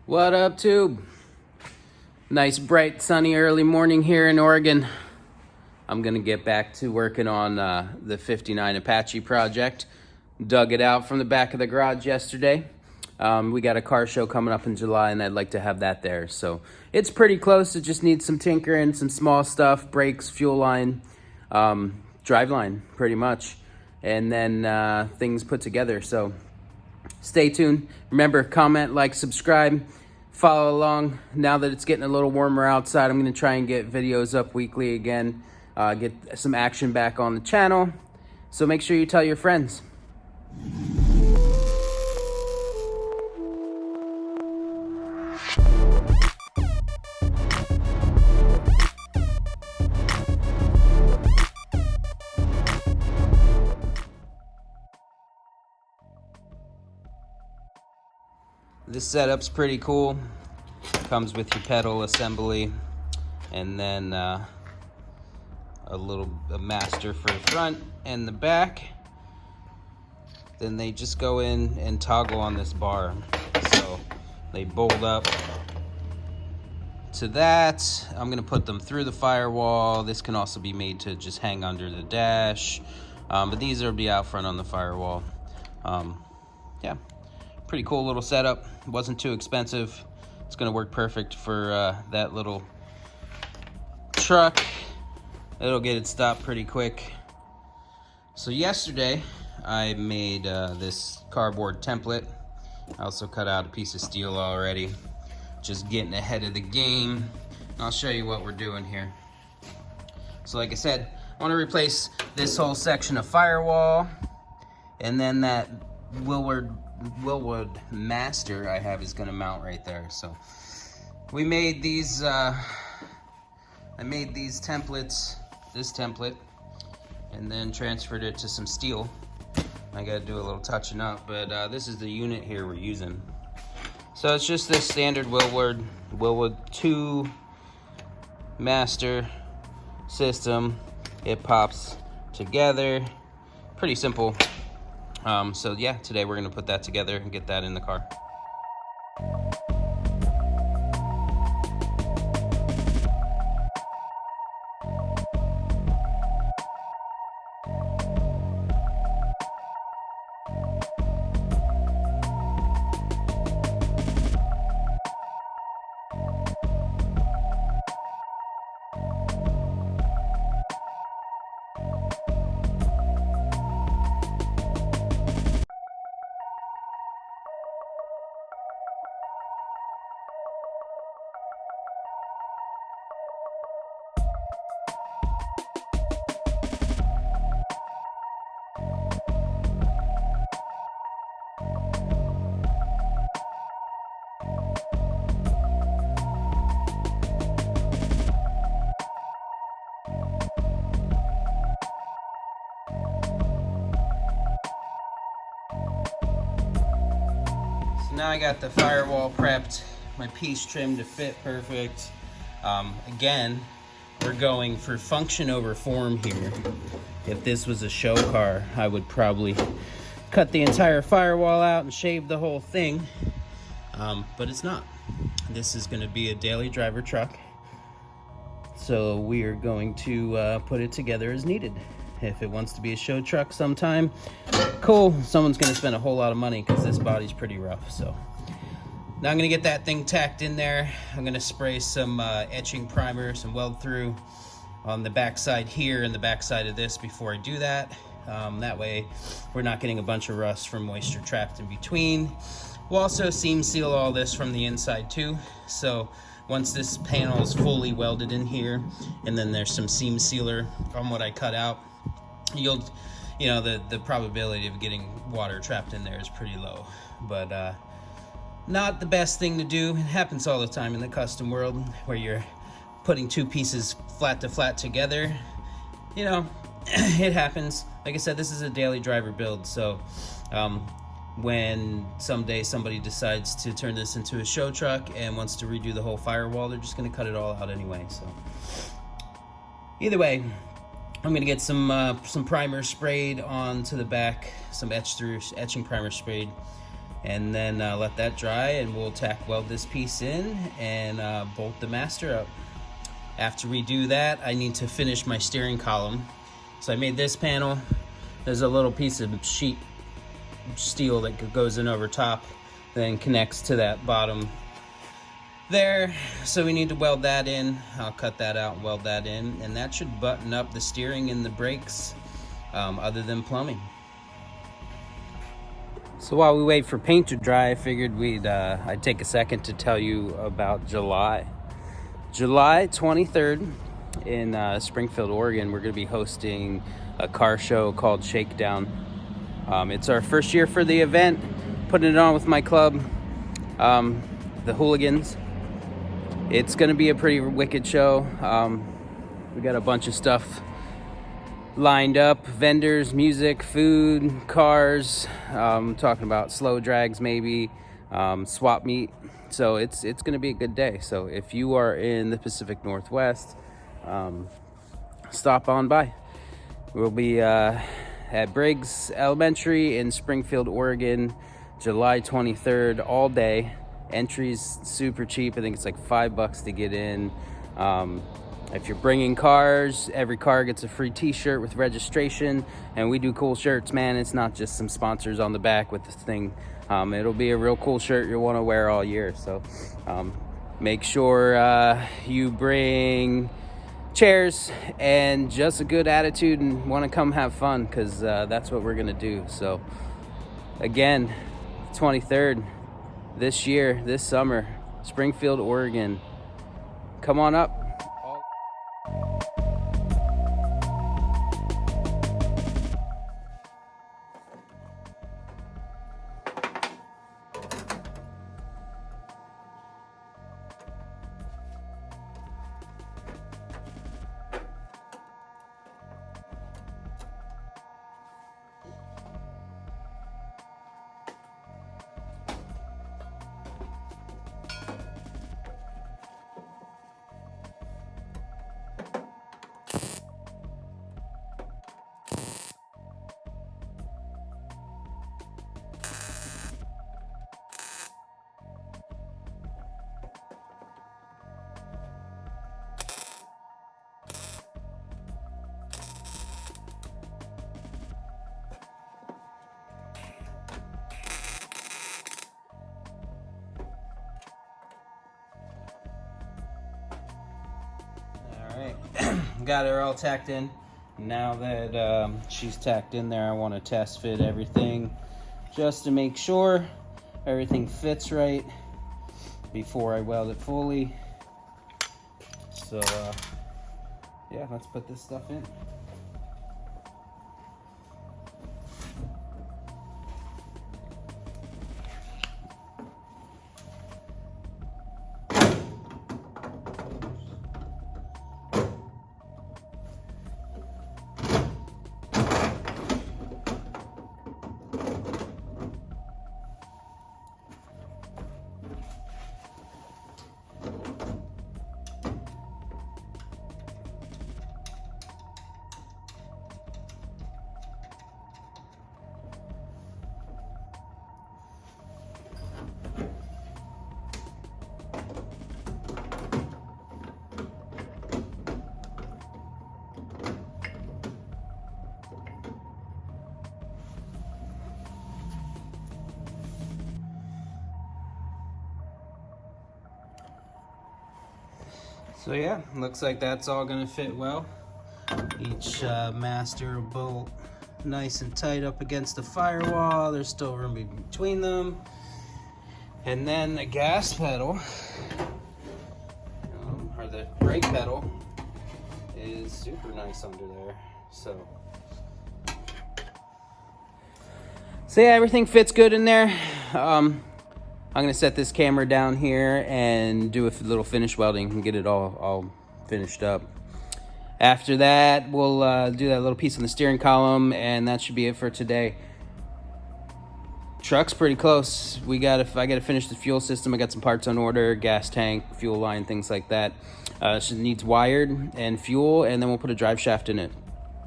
What up, Tube? Nice, bright, sunny early morning here in Oregon. I'm gonna get back to working on the 59 Apache project. Dug it out from the back of the garage yesterday. We got a car show coming up in July, and I'd like to have that there. So it's pretty close. It just needs some tinkering, some small stuff, brakes, fuel line, drive line, pretty much, and then things put together. So stay tuned. Remember, comment, like, subscribe, follow along. Now that it's getting a little warmer outside, I'm going to try and get videos up weekly again, get some action back on the channel. So make sure you tell your friends. This setup's pretty cool. Comes with your pedal assembly, and then a master for the front and the back. Then they just go in and toggle on this bar. So they bolt up to that. I'm gonna put them through the firewall. This can also be made to just hang under the dash. But these will be out front on the firewall. Yeah. Pretty cool little setup. Wasn't too expensive. It's gonna work perfect for that little truck. It'll get it stopped pretty quick. So yesterday I made this cardboard template. I also cut out a piece of steel already. Just getting ahead of the game. I'll show you what we're doing here. So like I said, I want to replace this whole section of firewall, and then that Wilwood master I have is going to mount right there. So we made these I made these templates, this template, and then transferred it to some steel. I got to do a little touching up, but this is the unit here we're using. So it's just this standard Wilwood 2 master system. It pops together, pretty simple. So yeah, today we're gonna put that together and get that in the car. Now I got the firewall prepped, my piece trimmed to fit perfect. Again, we're going for function over form here. If this was a show car, I would probably cut the entire firewall out and shave the whole thing, but it's not. This is going to be a daily driver truck, so we are going to put it together as needed. If it wants to be a show truck sometime, cool. Someone's gonna spend a whole lot of money because this body's pretty rough. So now I'm gonna get that thing tacked in there. I'm gonna spray some etching primer, some weld through on the backside here and the backside of this before I do that. That way we're not getting a bunch of rust from moisture trapped in between. We'll also seam seal all this from the inside too. So once this panel is fully welded in here, and then there's some seam sealer from what I cut out, the probability of getting water trapped in there is pretty low. But not the best thing to do. It happens all the time in the custom world where you're putting two pieces flat to flat together. It happens. Like I said, this is a daily driver build, so when someday somebody decides to turn this into a show truck and wants to redo the whole firewall, they're just going to cut it all out anyway. So either way, I'm going to get some primer sprayed onto the back, some etching primer sprayed, and then let that dry, and we'll tack weld this piece in and bolt the master up. After we do that, I need to finish my steering column. So I made this panel. There's a little piece of sheet steel that goes in over top, then connects to that bottom there. So we need to weld that in. I'll cut that out and weld that in, and that should button up the steering and the brakes, other than plumbing. So while we wait for paint to dry, I figured I'd take a second to tell you about July 23rd in Springfield, Oregon. We're going to be hosting a car show called Shakedown. It's our first year for the event, putting it on with my club, the Hooligans. It's going to be a pretty wicked show. We got a bunch of stuff lined up: vendors, music, food, cars, talking about slow drags maybe, swap meet. So it's going to be a good day. So if you are in the Pacific Northwest, stop on by. We'll be at Briggs Elementary in Springfield, Oregon, July 23rd, all day. Entry's super cheap. I think it's like $5 to get in. If you're bringing cars, every car gets a free t-shirt with registration, and we do cool shirts, man. It's not just some sponsors on the back with this thing. It'll be a real cool shirt you'll want to wear all year. So make sure you bring chairs and just a good attitude and want to come have fun, because that's what we're going to do. So again, 23rd this year, this summer, Springfield, Oregon. Come on up. Got her all tacked in. Now that she's tacked in there, I want to test fit everything just to make sure everything fits right before I weld it fully. So yeah, let's put this stuff in. So yeah, looks like that's all gonna fit well. Each master will bolt nice and tight up against the firewall. There's still room in between them. And then the gas pedal, or the brake pedal, is super nice under there. So yeah, everything fits good in there. I'm gonna set this camera down here and do a little finish welding and get it all finished up. After that, we'll do that little piece on the steering column, and that should be it for today. Truck's pretty close. I gotta finish the fuel system. I got some parts on order, gas tank, fuel line, things like that. It needs wired and fuel, and then we'll put a drive shaft in it.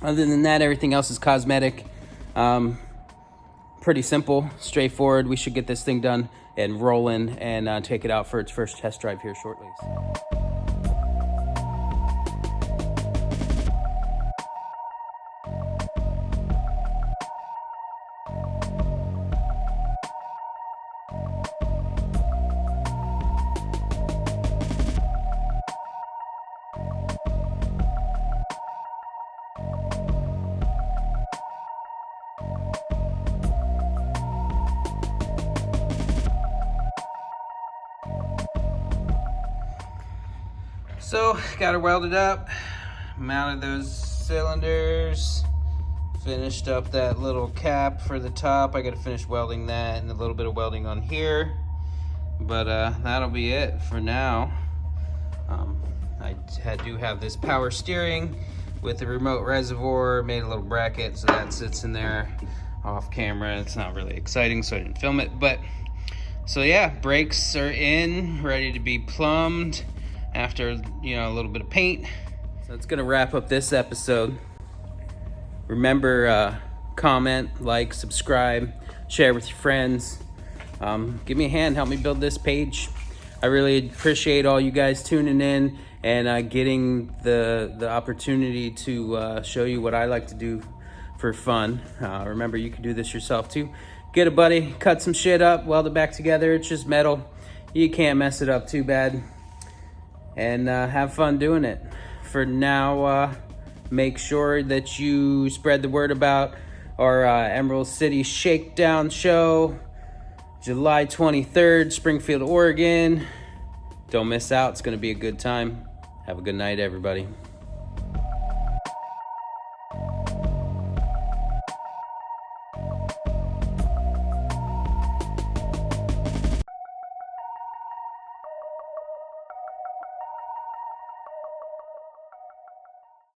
Other than that, everything else is cosmetic. pretty simple, straightforward. We should get this thing done and rolling and take it out for its first test drive here shortly. So, got it welded up, mounted those cylinders, finished up that little cap for the top. I gotta finish welding that and a little bit of welding on here. But that'll be it for now. I do have this power steering with the remote reservoir, made a little bracket so that sits in there off camera. It's not really exciting, so I didn't film it. But, so yeah, brakes are in, ready to be plumbed after, you know, a little bit of paint. So it's gonna wrap up this episode. Remember, comment, like, subscribe, share with your friends. Give me a hand, help me build this page. I really appreciate all you guys tuning in and getting the opportunity to show you what I like to do for fun. Remember, you can do this yourself too. Get a buddy, cut some shit up, weld it back together. It's just metal. You can't mess it up too bad. And have fun doing it. For now, make sure that you spread the word about our Emerald City Shakedown show, July 23rd, Springfield, Oregon. Don't miss out. It's going to be a good time. Have a good night, everybody.